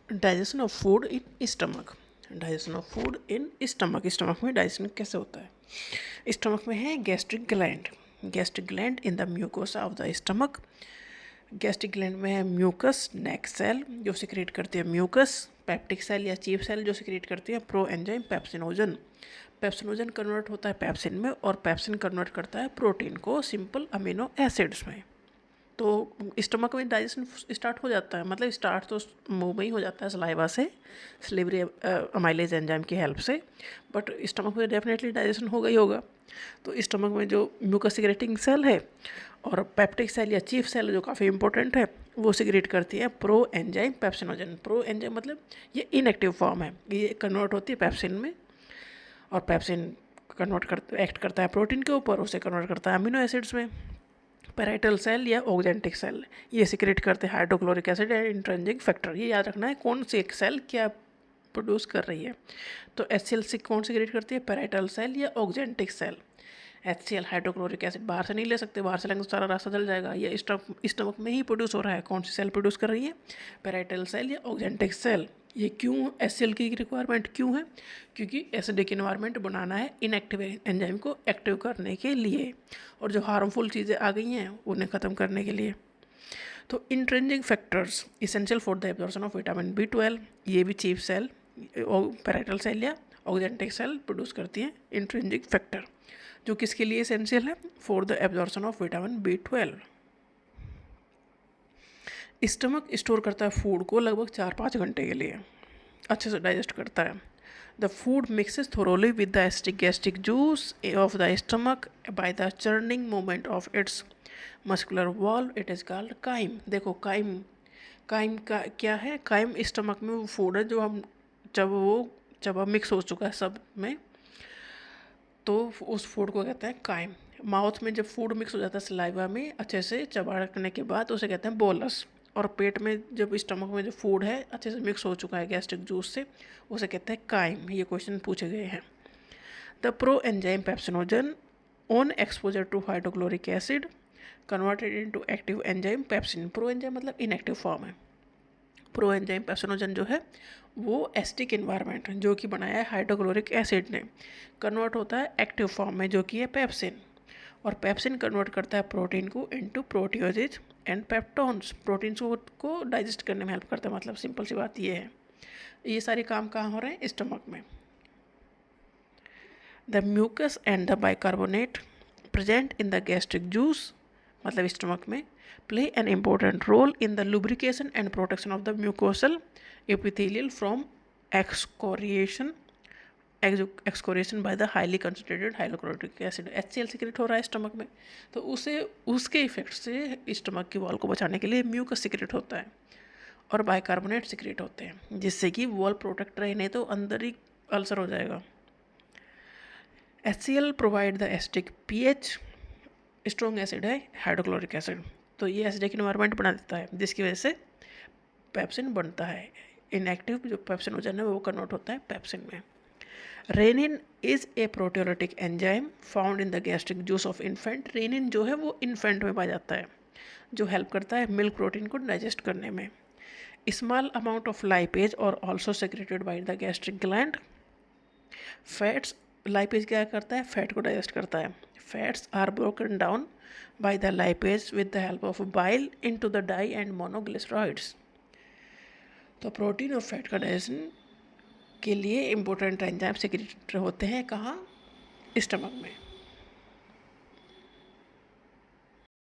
Digestion of food in stomach. Digestion of food in stomach. Stomach में digestion कैसे होता है? स्टमक में है gastric gland. Gastric gland in the mucosa of the stomach. Gastric gland में है mucus नेक cell जो सिक्रेट करती है म्यूकस, पेप्टिक सेल या चीफ सेल जो सिक्रेट करती है proenzyme pepsinogen. Pepsinogen convert होता है पेप्सिन में और पेप्सिन कन्वर्ट करता है प्रोटीन को सिंपल अमीनो एसिड्स में। तो स्टमक में डाइजेशन स्टार्ट हो जाता है, मतलब स्टार्ट तो मुंह में ही हो जाता है सलाइवा से, स्लीवरी अमाइलेज एंजाइम की हेल्प से, बट स्टमक में डेफिनेटली डाइजेशन होगा ही होगा। तो स्टमक में जो म्यूकस सिक्रेटिंग सेल है और पेप्टिक सेल या चीफ सेल जो काफ़ी इंपॉर्टेंट है वो सिक्रेट करती है proenzyme pepsinogen. Pro enzyme मतलब ये इनएक्टिव फॉर्म है, ये कन्वर्ट होती है पेप्सिन में और पेप्सिन एक्ट करता है प्रोटीन के ऊपर, उसे कन्वर्ट करता है अमीनो एसिड्स में। पैराइटल सेल या ऑक्जेंटिक सेल ये सिक्रेट करते हैं hydrochloric acid and intrinsic factor. ये याद रखना है कौन सी एक सेल क्या प्रोड्यूस कर रही है। तो HCl से कौन सिक्रेट करती है? पैराइटल सेल या oxyntic cell. HCl hydrochloric acid बाहर से नहीं ले सकते, बाहर से लेंगे तो सारा रास्ता जल जाएगा। ये स्टमक में ही प्रोड्यूस हो रहा है। कौन सी सेल प्रोड्यूस कर रही है? पैराइटल सेल या ऑक्जेंटिक सेल। ये क्यों HCl की रिक्वायरमेंट क्यों है? क्योंकि एसिडिक इन्वायरमेंट बनाना है इनएक्टिव एंजाइम को एक्टिव करने के लिए और जो हार्मफुल चीज़ें आ गई हैं उन्हें ख़त्म करने के लिए। तो intrinsic factors essential for the absorption of vitamin B12, ये भी चीफ सेल पैराइटल सेल या ऑक्जेंटिक सेल प्रोड्यूस करती हैं इंट्रिंसिक फैक्टर, जो किसके लिए एसेंशियल है? For the absorption of vitamin B12। Stomach store करता है फूड को लगभग 4-5 घंटे के लिए, अच्छे से डाइजेस्ट करता है। The food mixes thoroughly with the gastric juice of the stomach by the churning movement of its muscular valve, it is called crime. देखो काइम, काइम का क्या है? काइम स्टमक में वो फूड है जो हम जब मिक्स हो चुका है सब में तो उस फूड को कहते हैं काइम। माउथ में जब फूड मिक्स हो जाता है सलाइवा में अच्छे से चबाने के बाद उसे कहते हैं बोलस। और पेट में जब स्टमक में जो फूड है अच्छे से मिक्स हो चुका है गैस्ट्रिक जूस से, उसे कहते हैं काइम। ये क्वेश्चन पूछे गए हैं। The proenzyme pepsinogen on exposure to hydrochloric acid converted into active enzyme pepsin. Proenzyme मतलब इनएक्टिव फॉर्म है। प्रो एंजाइम पेप्सिनोजन जो है वो एसिडिक इन्वायरमेंट जो कि बनाया है हाइड्रोक्लोरिक एसिड ने, कन्वर्ट होता है एक्टिव फॉर्म में जो कि है पेप्सिन। और पेप्सिन कन्वर्ट करता है प्रोटीन को इनटू प्रोटियोजेज एंड पेप्टोन्स। प्रोटीन्स को डाइजेस्ट करने में हेल्प करता है, मतलब सिंपल सी बात ये है। ये सारे काम कहाँ हो रहे हैं? स्टमक में। The mucus and the bicarbonate present in the gastric juice, मतलब स्टमक में, play an important role in the lubrication and protection of the mucosal epithelial from excoriation by the highly concentrated hyaluronic acid। HCl secrete हो रहा है stomach में, तो उसके effect से stomach की वॉल को बचाने के लिए म्यूकस सिक्रेट होता है और बाइकार्बोनेट सिक्रेट होते हैं, जिससे कि वॉल प्रोटेक्ट रहे, नहीं तो अंदर ही अल्सर हो जाएगा। HCl provide the acidic pH। Strong acid है हाइड्रोक्लोरिक एसिड, तो ये एसिडिक इन्वायरमेंट बना देता है जिसकी वजह से पेप्सिन बनता है। इनएक्टिव जो पेप्सिनोजन है वो कन्वर्ट होता है पेप्सिन में। Rennin is a proteolytic enzyme found in the gastric juice of infant. Rennin जो है वो इन्फेंट में पाया जाता है, जो हेल्प करता है मिल्क प्रोटीन को डाइजेस्ट करने में। स्मॉल अमाउंट ऑफ लाइपेज और also secreted by the gastric gland. Fats, lipase क्या करता है? फैट को डाइजेस्ट करता है। Fats are broken down by the lipase with the help of bile into the di and monoglycerides। तो protein और fat का डाइजेशन के लिए इंपॉर्टेंट एंजाइम सिक्रेट होते हैं कहाँ? स्टमक में।